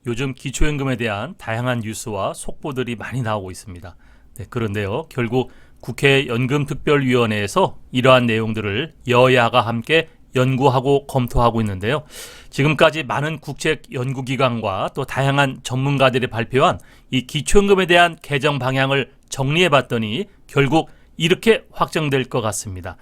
요즘 기초연금에 대한 다양한 뉴스와 속보들이 많이 나오고 있습니다. 네, 그런데요, 결국 국회 연금특별위원회에서 이러한 내용들을 여야가 함께 연구하고 검토하고 있는데요. 지금까지 많은 국책 연구기관과 또 다양한 전문가들이 발표한 이 기초연금에 대한 개정 방향을 정리해 봤더니 결국 이렇게 확정될 것 같습니다.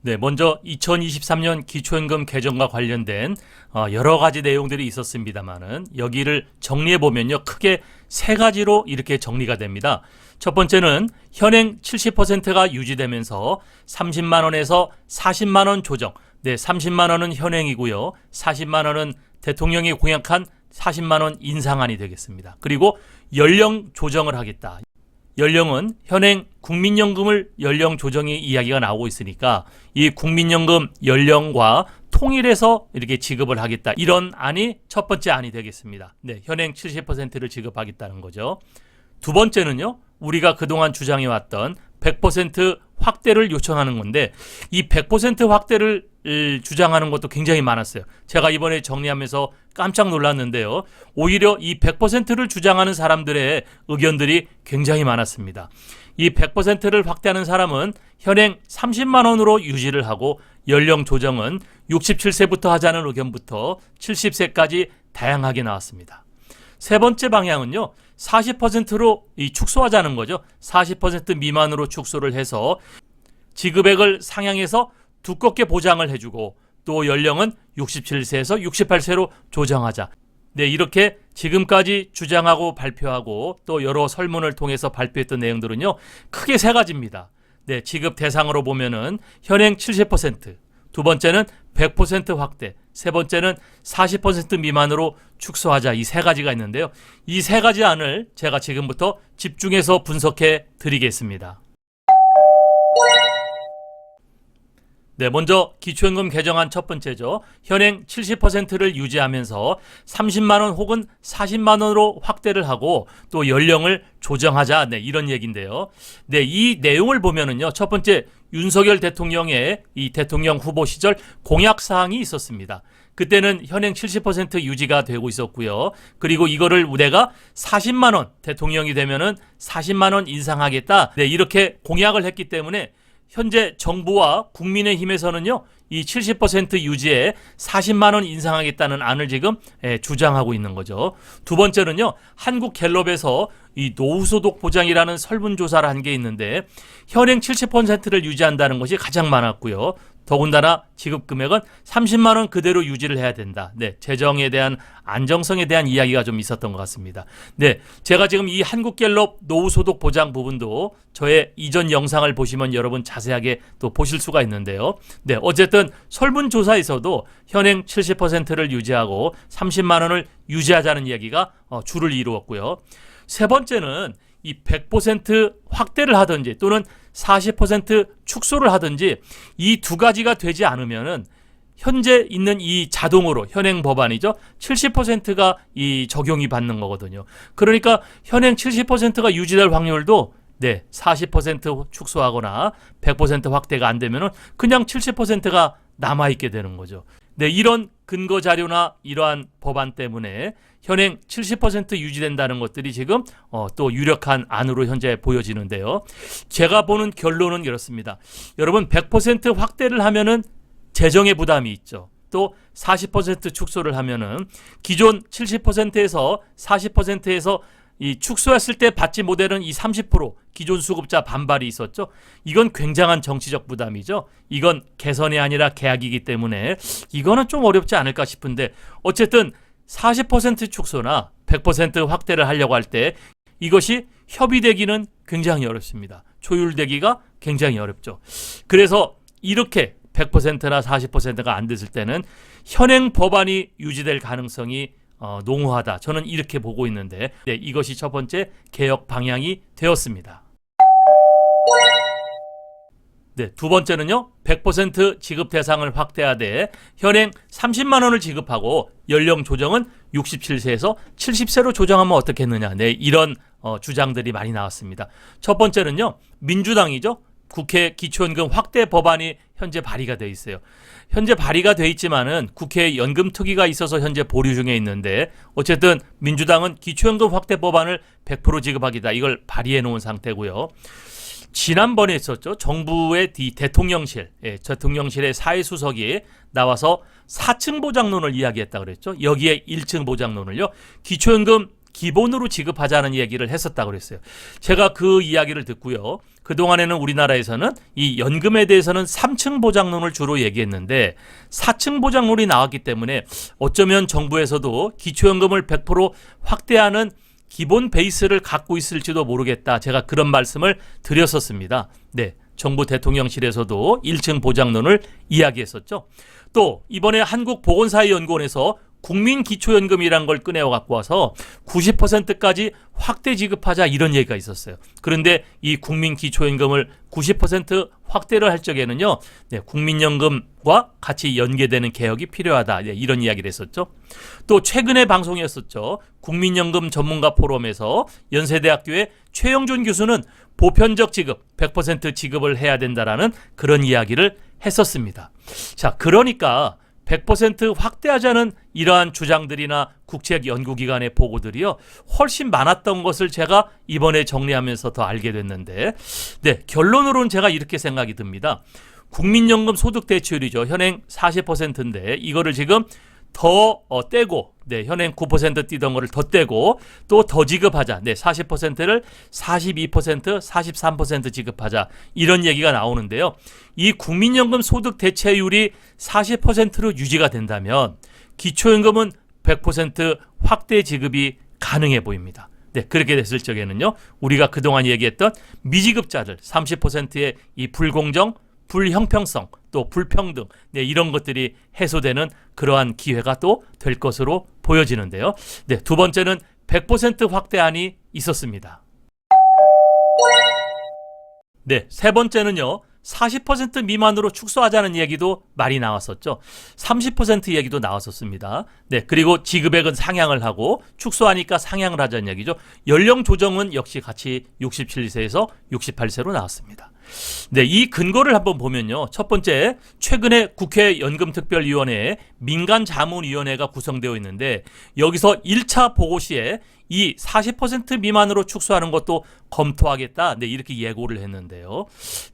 네, 먼저 2023년 기초연금 개정과 관련된 여러 가지 내용들이 있었습니다만은 여기를 정리해 보면요, 크게 세 가지로 이렇게 정리가 됩니다. 첫 번째는 현행 70%가 유지되면서 30만 원에서 40만 원 조정. 네, 30만 원은 현행이고요. 40만 원은 대통령이 공약한 40만 원 인상안이 되겠습니다. 그리고 연령 조정을 하겠다. 연령은 현행 국민연금을 연령 조정이 이야기가 나오고 있으니까 이 국민연금 연령과 통일해서 이렇게 지급을 하겠다. 이런 안이 첫 번째 안이 되겠습니다. 네, 현행 70%를 지급하겠다는 거죠. 두 번째는요, 우리가 그동안 주장해왔던 100% 확대를 요청하는 건데 이 100% 확대를 주장하는 것도 굉장히 많았어요. 제가 이번에 정리하면서 깜짝 놀랐는데요. 오히려 이 100%를 주장하는 사람들의 의견들이 굉장히 많았습니다. 이 100%를 확대하는 사람은 현행 30만 원으로 유지를 하고 연령 조정은 67세부터 하자는 의견부터 70세까지 다양하게 나왔습니다. 세 번째 방향은요, 40%로 축소하자는 거죠. 40% 미만으로 축소를 해서 지급액을 상향해서 두껍게 보장을 해주고 또 연령은 67세에서 68세로 조정하자. 네, 이렇게 지금까지 주장하고 발표하고 또 여러 설문을 통해서 발표했던 내용들은요, 크게 세 가지입니다. 네, 지급 대상으로 보면은 현행 70%, 두 번째는 100% 확대, 세 번째는 40% 미만으로 축소하자. 이 세 가지가 있는데요. 이 세 가지 안을 제가 지금부터 집중해서 분석해 드리겠습니다. 네, 먼저 기초연금 개정안 첫 번째죠. 현행 70%를 유지하면서 30만 원 혹은 40만 원으로 확대를 하고 또 연령을 조정하자. 네, 이런 얘기인데요. 네, 이 내용을 보면은요, 첫 번째 윤석열 대통령의 이 대통령 후보 시절 공약 사항이 있었습니다. 그때는 현행 70% 유지가 되고 있었고요. 그리고 이거를 우리가 40만 원 대통령이 되면은 40만 원 인상하겠다. 네, 이렇게 공약을 했기 때문에 현재 정부와 국민의힘에서는요, 이 70% 유지에 40만 원 인상하겠다는 안을 지금 주장하고 있는 거죠. 두 번째는요, 한국갤럽에서 이 노후소득 보장이라는 설문조사를 한 게 있는데 현행 70%를 유지한다는 것이 가장 많았고요. 더군다나 지급 금액은 30만 원 그대로 유지를 해야 된다. 네, 재정에 대한 안정성에 대한 이야기가 좀 있었던 것 같습니다. 네, 제가 지금 이 한국갤럽 노후소득 보장 부분도 저의 이전 영상을 보시면 여러분 자세하게 또 보실 수가 있는데요. 네, 어쨌든 설문조사에서도 현행 70%를 유지하고 30만 원을 유지하자는 이야기가 주를 이루었고요. 세 번째는 이 100% 확대를 하든지 또는 40% 축소를 하든지 이 두 가지가 되지 않으면은 현재 있는 이 자동으로 현행 법안이죠. 70%가 이 적용이 받는 거거든요. 그러니까 현행 70%가 유지될 확률도 네, 40% 축소하거나 100% 확대가 안 되면은 그냥 70%가 남아있게 되는 거죠. 네, 이런 근거 자료나 이러한 법안 때문에 현행 70% 유지된다는 것들이 지금 또 유력한 안으로 현재 보여지는데요. 제가 보는 결론은 이렇습니다. 여러분 100% 확대를 하면은 재정의 부담이 있죠. 또 40% 축소를 하면은 기존 70%에서 40%에서 이 축소했을 때 받지 못하는 이 30% 기존 수급자 반발이 있었죠. 이건 굉장한 정치적 부담이죠. 이건 개선이 아니라 계약이기 때문에 이거는 좀 어렵지 않을까 싶은데 어쨌든 40% 축소나 100% 확대를 하려고 할 때 이것이 협의되기는 굉장히 어렵습니다. 조율되기가 굉장히 어렵죠. 그래서 이렇게 100%나 40%가 안 됐을 때는 현행 법안이 유지될 가능성이 농후하다. 저는 이렇게 보고 있는데 네, 이것이 첫 번째 개혁 방향이 되었습니다. 네, 두 번째는요. 100% 지급 대상을 확대하되 현행 30만 원을 지급하고 연령 조정은 67세에서 70세로 조정하면 어떻겠느냐. 네, 이런 주장들이 많이 나왔습니다. 첫 번째는요. 민주당이죠. 국회 기초연금 확대 법안이 현재 발의가 돼 있어요. 현재 발의가 돼 있지만은 국회에 연금특위가 있어서 현재 보류 중에 있는데 어쨌든 민주당은 기초연금 확대 법안을 100% 지급하기다. 이걸 발의해 놓은 상태고요. 지난번에 있었죠. 정부의 대통령실, 대통령실의 사회수석이 나와서 4층 보장론을 이야기했다 그랬죠. 여기에 1층 보장론을요. 기초연금 기본으로 지급하자는 얘기를 했었다 그랬어요. 제가 그 이야기를 듣고요. 그동안에는 우리나라에서는 이 연금에 대해서는 3층 보장론을 주로 얘기했는데 4층 보장론이 나왔기 때문에 어쩌면 정부에서도 기초연금을 100% 확대하는 기본 베이스를 갖고 있을지도 모르겠다. 제가 그런 말씀을 드렸었습니다. 네, 정부 대통령실에서도 1층 보장론을 이야기했었죠. 또 이번에 한국보건사회연구원에서 국민기초연금이란 걸 꺼내어 갖고 와서 90%까지 확대 지급하자 이런 얘기가 있었어요. 그런데 이 국민기초연금을 90% 확대를 할 적에는요, 네, 국민연금과 같이 연계되는 개혁이 필요하다. 네, 이런 이야기를 했었죠. 또 최근에 방송이었었죠. 국민연금 전문가 포럼에서 연세대학교의 최영준 교수는 보편적 지급, 100% 지급을 해야 된다라는 그런 이야기를 했었습니다. 자, 그러니까 100% 확대하자는 이러한 주장들이나 국책연구기관의 보고들이요 훨씬 많았던 것을 제가 이번에 정리하면서 더 알게 됐는데, 네, 결론으로는 제가 이렇게 생각이 듭니다. 국민연금 소득 대체율이죠. 현행 40%인데 이거를 지금 더 떼고, 네, 현행 9% 뛰던 거를 더 떼고 또 더 지급하자. 네, 40%를 42%, 43% 지급하자. 이런 얘기가 나오는데요. 이 국민연금 소득 대체율이 40%로 유지가 된다면 기초연금은 100% 확대 지급이 가능해 보입니다. 네, 그렇게 됐을 적에는요. 우리가 그동안 얘기했던 미지급자들 30%의 이 불공정, 불형평성, 또 불평등, 네, 이런 것들이 해소되는 그러한 기회가 또 될 것으로 보여지는데요. 네, 두 번째는 100% 확대안이 있었습니다. 네, 세 번째는요. 40% 미만으로 축소하자는 얘기도 많이 나왔었죠. 30% 얘기도 나왔었습니다. 네, 그리고 지급액은 상향을 하고 축소하니까 상향을 하자는 얘기죠. 연령 조정은 역시 같이 67세에서 68세로 나왔습니다. 네, 이 근거를 한번 보면요. 첫 번째, 최근에 국회 연금특별위원회에 민간자문위원회가 구성되어 있는데 여기서 1차 보고 시에 이 40% 미만으로 축소하는 것도 검토하겠다. 네, 이렇게 예고를 했는데요.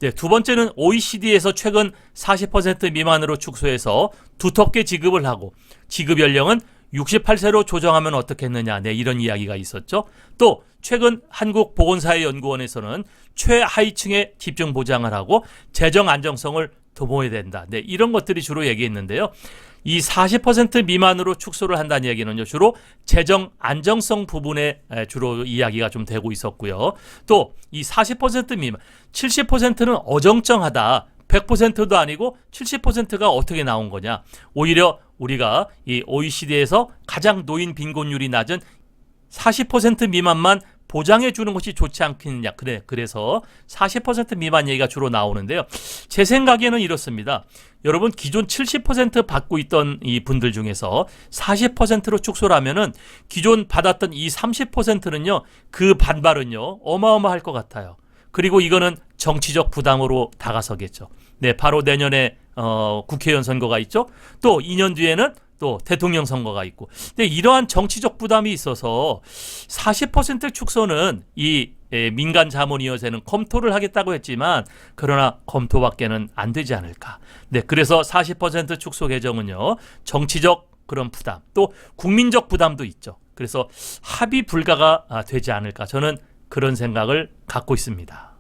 네, 두 번째는 OECD에서 최근 40% 미만으로 축소해서 두텁게 지급을 하고 지급 연령은 68세로 조정하면 어떻겠느냐. 네, 이런 이야기가 있었죠. 또 최근 한국보건사회연구원에서는 최하위층에 집중 보장을 하고 재정 안정성을 도모해야 된다. 네, 이런 것들이 주로 얘기했는데요. 이 40% 미만으로 축소를 한다는 얘기는요, 주로 재정 안정성 부분에 주로 이야기가 좀 되고 있었고요. 또 이 40% 미만, 70%는 어정쩡하다. 100%도 아니고 70%가 어떻게 나온 거냐. 오히려 우리가 이 OECD에서 가장 노인 빈곤율이 낮은 40% 미만만 보장해 주는 것이 좋지 않겠느냐. 그래서 40% 미만 얘기가 주로 나오는데요. 제 생각에는 이렇습니다. 여러분, 기존 70% 받고 있던 이 분들 중에서 40%로 축소를 하면은 기존 받았던 이 30%는요, 그 반발은요, 어마어마할 것 같아요. 그리고 이거는 정치적 부담으로 다가서겠죠. 네, 바로 내년에 국회의원 선거가 있죠. 또 2년 뒤에는 또 대통령 선거가 있고. 근데 이러한 정치적 부담이 있어서 40% 축소는 이 민간자문위원회는 검토를 하겠다고 했지만 그러나 검토밖에는 안 되지 않을까. 네, 그래서 40% 축소 개정은요, 정치적 그런 부담, 또 국민적 부담도 있죠. 그래서 합의 불가가 되지 않을까. 저는 그런 생각을 갖고 있습니다.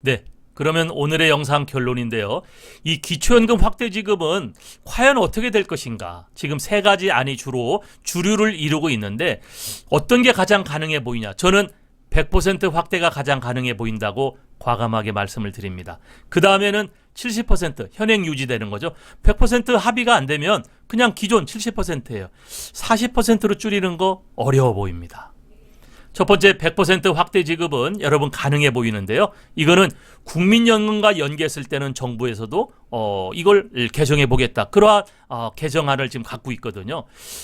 네, 그러면 오늘의 영상 결론인데요. 이 기초연금 확대 지급은 과연 어떻게 될 것인가? 지금 세 가지 안이 주로 주류를 이루고 있는데 어떤 게 가장 가능해 보이냐? 저는 100% 확대가 가장 가능해 보인다고 과감하게 말씀을 드립니다. 그 다음에는 70% 현행 유지되는 거죠. 100% 합의가 안 되면 그냥 기존 70%예요. 40%로 줄이는 거 어려워 보입니다. 첫 번째 100% 확대 지급은 여러분 가능해 보이는데요. 이거는 국민연금과 연계했을 때는 정부에서도 이걸 개정해 보겠다. 그러한 개정안을 지금 갖고 있거든요.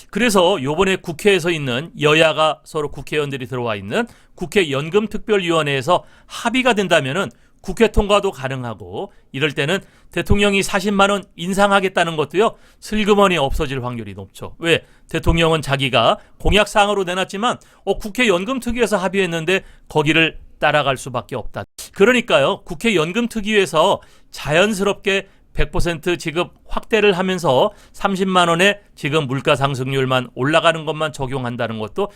그래서 요번에 국회에서 있는 여야가 서로 국회의원들이 들어와 있는 국회 연금특별위원회에서 합의가 된다면은 국회 통과도 가능하고 이럴 때는 대통령이 40만 원 인상하겠다는 것도요. 슬그머니 없어질 확률이 높죠. 왜? 대통령은 자기가 공약사항으로 내놨지만 국회 연금특위에서 합의했는데 거기를 따라갈 수밖에 없다. 그러니까요. 국회 연금특위에서 자연스럽게 100% 지급 확대를 하면서 30만 원에 지금 물가 상승률만 올라가는 것만 적용한다는 것도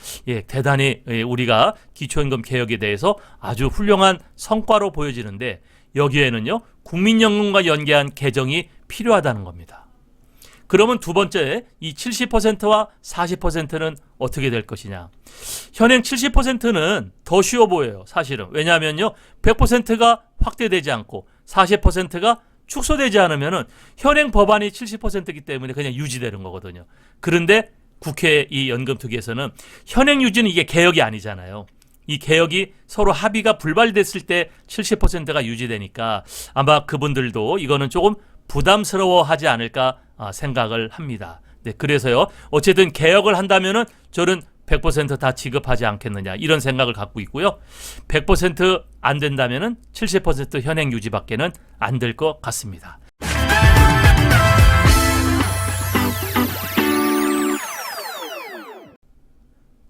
대단히 우리가 기초연금 개혁에 대해서 아주 훌륭한 성과로 보여지는데 여기에는요. 국민연금과 연계한 개정이 필요하다는 겁니다. 그러면 두 번째 이 70%와 40%는 어떻게 될 것이냐. 현행 70%는 더 쉬워 보여요. 사실은. 왜냐하면요. 100%가 확대되지 않고 40%가 축소되지 않으면은 현행 법안이 70%이기 때문에 그냥 유지되는 거거든요. 그런데 국회 이 연금특위에서는 현행 유지는 이게 개혁이 아니잖아요. 이 개혁이 서로 합의가 불발됐을 때 70%가 유지되니까 아마 그분들도 이거는 조금 부담스러워하지 않을까 생각을 합니다. 네, 그래서요. 어쨌든 개혁을 한다면은 저는 100% 다 지급하지 않겠느냐 이런 생각을 갖고 있고요. 100% 안 된다면은 70% 현행 유지밖에는 안 될 것 같습니다.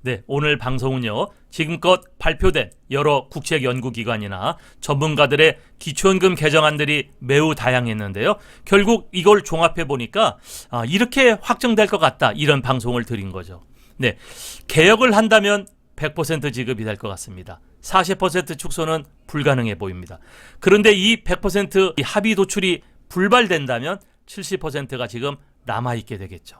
네, 오늘 방송은요. 지금껏 발표된 여러 국책연구기관이나 전문가들의 기초연금 개정안들이 매우 다양했는데요. 결국 이걸 종합해 보니까 이렇게 확정될 것 같다 이런 방송을 드린 거죠. 네, 개혁을 한다면 100% 지급이 될 것 같습니다. 40% 축소는 불가능해 보입니다. 그런데 이 100% 합의 도출이 불발된다면 70%가 지금 남아있게 되겠죠.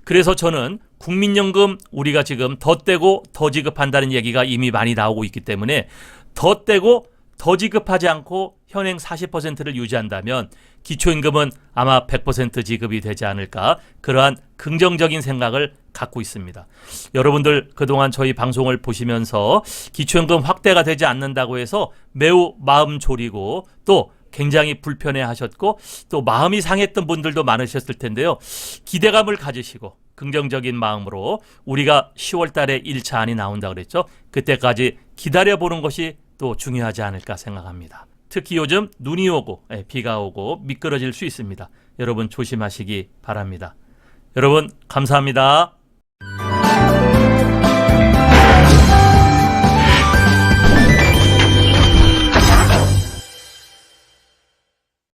그래서 저는 국민연금 우리가 지금 더 떼고 더 지급한다는 얘기가 이미 많이 나오고 있기 때문에 더 떼고 더 지급하지 않고 현행 40%를 유지한다면 기초임금은 아마 100% 지급이 되지 않을까 그러한 긍정적인 생각을 갖고 있습니다. 여러분들 그동안 저희 방송을 보시면서 기초임금 확대가 되지 않는다고 해서 매우 마음 졸이고 또 굉장히 불편해하셨고 또 마음이 상했던 분들도 많으셨을 텐데요. 기대감을 가지시고 긍정적인 마음으로 우리가 10월 달에 1차 안이 나온다고 그랬죠. 그때까지 기다려보는 것이 또 중요하지 않을까 생각합니다. 특히 요즘 눈이 오고 비가 오고 미끄러질 수 있습니다. 여러분 조심하시기 바랍니다. 여러분 감사합니다.